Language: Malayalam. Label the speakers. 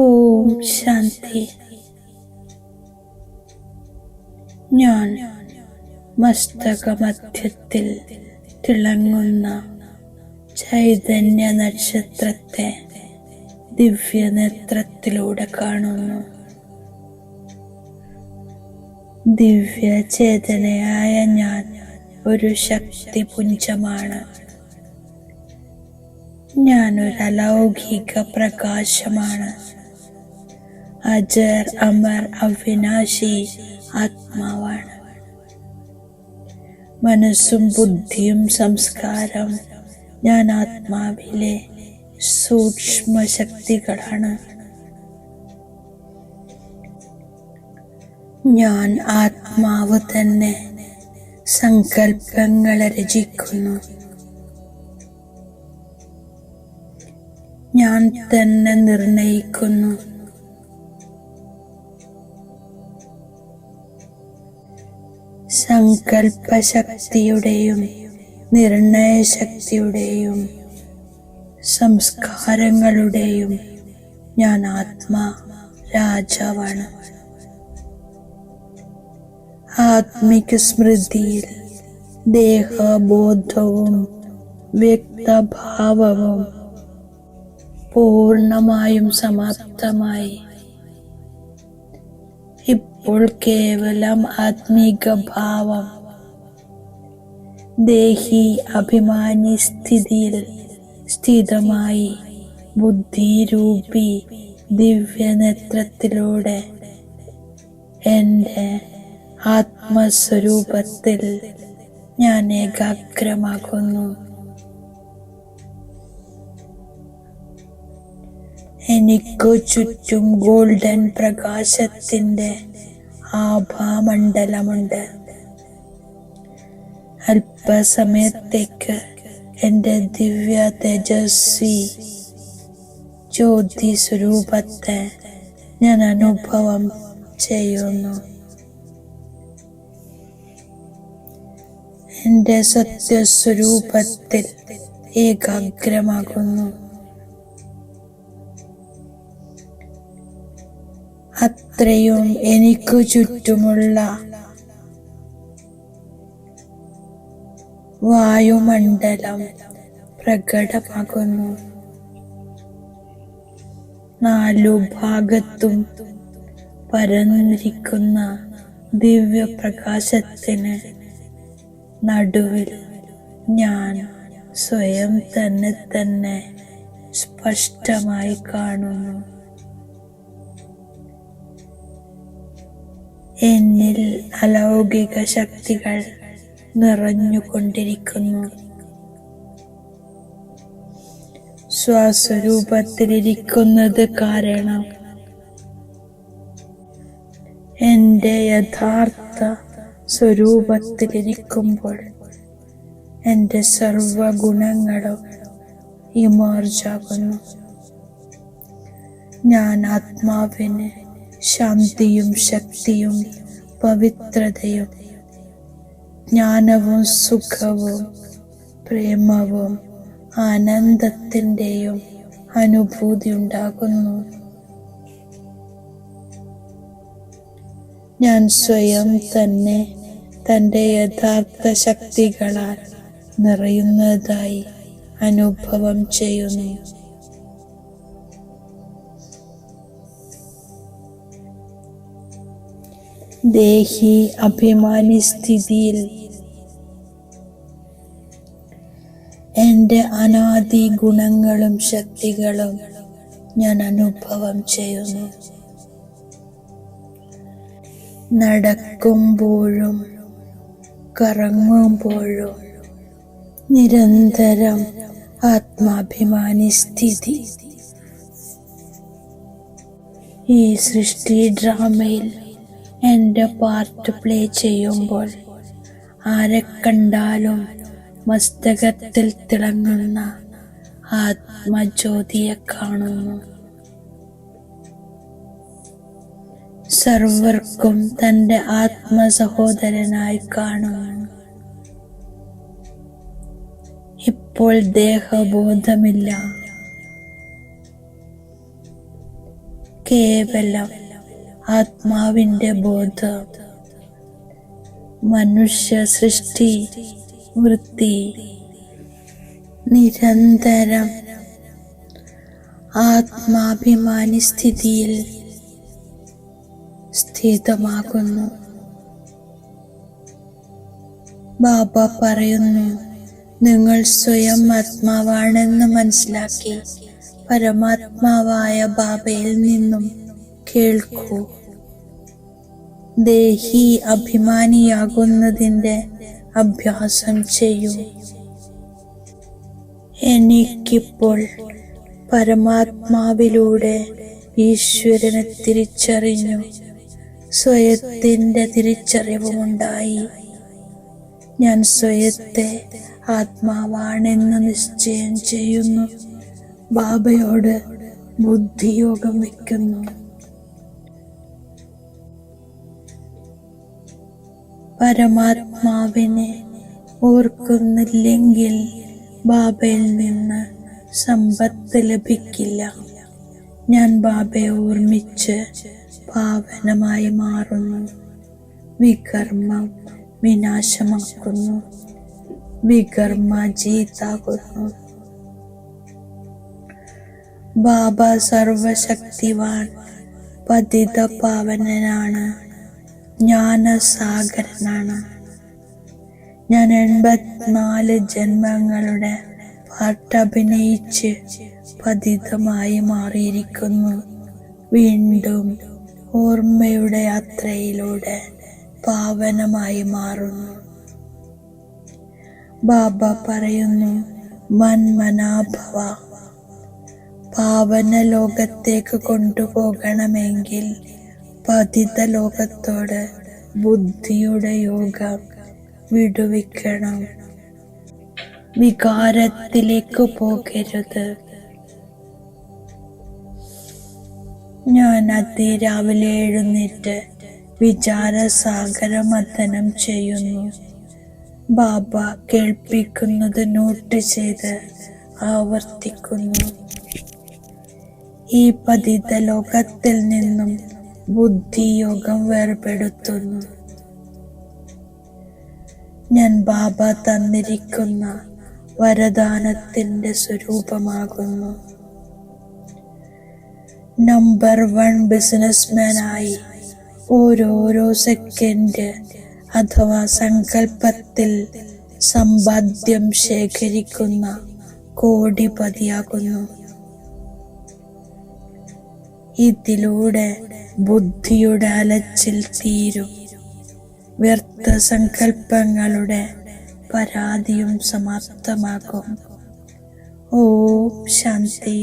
Speaker 1: ഓം ശാന്തി. ഞാൻ മസ്തകമധ്യത്തിൽ തിളങ്ങുന്ന ചൈതന്യ നക്ഷത്രത്തെ ദിവ്യനേത്രത്തിലൂടെ കാണുന്നു. ദിവ്യചേതനയായ ഞാൻ ഒരു ശക്തിപുഞ്ചമാണ്. ഞാനൊരു അലൗകിക പ്രകാശമാണ്. അജർ അമർ അവിനാശി ആത്മാവാണ്. മനസ്സും ബുദ്ധിയും സംസ്കാരം ഞാൻ ആത്മാവിലെ സൂക്ഷ്മ ശക്തികളാണ്. ഞാൻ ആത്മാവ് തന്നെ സങ്കല്പങ്ങളെ രചിക്കുന്നു. ഞാൻ തന്നെ നിർണയിക്കുന്നു. സങ്കല്പശക്തിയുടെയും നിർണയശക്തിയുടെയും സംസ്കാരങ്ങളുടെയും ഞാൻ ആത്മാ രാജാവാണ്. ആത്മിക സ്മൃതിയിൽ ദേഹബോധവും വ്യക്തഭാവവും പൂർണ്ണമായും സമാപ്തമായി. ഇപ്പോൾ കേവലം ആത്മീക ഭാവം ദേഹി അഭിമാനി സ്ഥിതിയിൽ സ്ഥിതമായി ബുദ്ധിരൂപി ദിവ്യനേത്രത്തിലൂടെ എൻ്റെ ആത്മസ്വരൂപത്തിൽ ഞാൻ ഏകാഗ്രമാകുന്നു. എനിക്കു ചുറ്റും ഗോൾഡൻ പ്രകാശത്തിന്റെ ആഭാമണ്ഡലമുണ്ട്. അല്പസമയത്തേക്ക് എൻ്റെ ദിവ്യ തേജസ്വി ജ്യോതി സ്വരൂപത്തെ ഞാൻ അനുഭവം ചെയ്യുന്നു. എൻ്റെ സത്യസ്വരൂപത്തിൽ ഏകാഗ്രമാകുന്നു. അത്രയും എനിക്കു ചുറ്റുമുള്ള വായുമണ്ഡലം പ്രകടമാകുന്നു. നാലു ഭാഗത്തും പരന്നിരിക്കുന്ന ദിവ്യപ്രകാശത്തിന് നടുവിൽ ഞാൻ സ്വയം തന്നെ സ്പഷ്ടമായി കാണുന്നു. എന്നിൽ അലൗകിക ശക്തികൾ നിറഞ്ഞുകൊണ്ടിരിക്കുന്നു. സ്വസ്വരൂപത്തിലിരിക്കുന്നത് കാരണം എൻ്റെ യഥാർത്ഥ സ്വരൂപത്തിലിരിക്കുമ്പോൾ എൻ്റെ സർവഗുണങ്ങളും ഇമർജാകുന്നു. ഞാൻ ആത്മാവിന് ശാന്തിയും ശക്തിയും പവിത്രതയും ജ്ഞാനവും സുഖവും പ്രേമവും ആനന്ദത്തിൻ്റെയും അനുഭൂതി ഉണ്ടാകുന്നു. ഞാൻ സ്വയം തന്നെ തൻ്റെ യഥാർത്ഥ ശക്തികളാൽ നിറയുന്നതായി അനുഭവം ചെയ്യുന്നു. ദേഹി അഭിമാനി സ്ഥിതിയിൽ എൻ്റെ അനാദി ഗുണങ്ങളും ശക്തികളും ഞാൻ അനുഭവം ചെയ്യുന്നു. നടക്കുമ്പോഴും കറങ്ങുമ്പോഴും നിരന്തരം ആത്മാഭിമാനി സ്ഥിതി. ഈ സൃഷ്ടി ഡ്രാമയിൽ എൻ്റെ പാർട്ട് പ്ലേ ചെയ്യുമ്പോൾ ആരെ കണ്ടാലും മസ്തകത്തിൽ തിളങ്ങുന്ന ആത്മജ്യോതിയെ കാണുന്നു. സർവർക്കും തൻ്റെ ആത്മസഹോദരനായി കാണുന്നു. ഇപ്പോൾ ദേഹബോധമില്ല. കേവലം ആത്മാവിന്റെ ബോധം. മനുഷ്യ സൃഷ്ടി വൃത്തി നിരന്തരം ആത്മാഭിമാനി സ്ഥിതിയിൽ സ്ഥിതമാകുന്നു. ബാബ പറയുന്നു, നിങ്ങൾ സ്വയം ആത്മാവാണെന്ന് മനസ്സിലാക്കി പരമാത്മാവായ ബാബയിൽ നിന്നും കേൾക്കൂ. ദേഹി അഭിമാനിയാകുന്നതിന്റെ അഭ്യാസം ചെയ്യൂ. എനിക്കിപ്പോൾ പരമാത്മാവിലൂടെ ഈശ്വരനെ തിരിച്ചറിഞ്ഞു സ്വയത്തിന്റെ തിരിച്ചറിവുമുണ്ടായി. ഞാൻ സ്വയത്തെ ആത്മാവാണെന്ന് നിശ്ചയം ചെയ്യുന്നു. ബാബയോട് ബുദ്ധിയോഗം വയ്ക്കുന്നു. പരമാത്മാവിനെ ഓർക്കുന്നില്ലെങ്കിൽ ബാബയിൽ നിന്ന് സമ്പത്ത് ലഭിക്കില്ല. ഞാൻ ബാബയെ ഓർമ്മിച്ച് പാവനമായി മാറുന്നു. വികർമ്മം വിനാശമാക്കുന്നു. വികർമ്മ ജീതാകുന്നു. ബാബ സർവശക്തിവാൻ പതിത പാവനനാണ്. ജ്ഞാനസാഗരനാണ്. ഞാൻ 84 ജന്മങ്ങളുടെ പാട്ടഭിനയിച്ച് പതിതമായി മാറിയിരിക്കുന്നു. വീണ്ടും ഓർമ്മയുടെ യാത്രയിലൂടെ പാവനമായി മാറുന്നു. ബാബ പറയുന്നു, മന്മനാഭവ. പാവന ലോകത്തേക്ക് കൊണ്ടുപോകണമെങ്കിൽ പതിത ലോകത്തോട് ബുദ്ധിയുടെ യോഗം വിടുവിക്കണം. വികാരത്തിലേക്ക് പോകരുത്. ഞാൻ അതിരാവിലെ എഴുന്നേറ്റ് വിചാരസാഗര മഥനം ചെയ്യുന്നു. ബാബ കേൾപ്പിക്കുന്നത് നോട്ട് ചെയ്ത് ആവർത്തിക്കുന്നു. ഈ പതിത ലോകത്തിൽ നിന്നും ബുദ്ധിയോഗം വേർപെടുത്തുന്നു. ഞാൻ ബാബ തന്നിരിക്കുന്ന വരദാനത്തിന്റെ സ്വരൂപമാകുന്നു. നമ്പർ 1 ബിസിനസ്മാനായി ഓരോരോ സെക്കൻഡ് അഥവാ സങ്കല്പത്തിൽ സമ്പാദ്യം ശേഖരിക്കുന്ന കോടിപതിയാകുന്നു. ഇതിലൂടെ ബുദ്ധിയുടെ അലച്ചിൽ തീരും. വ്യർത്ഥ സങ്കല്പങ്ങളുടെ പരാതിയും സമാപ്തമാകും. ഓം ശാന്തി.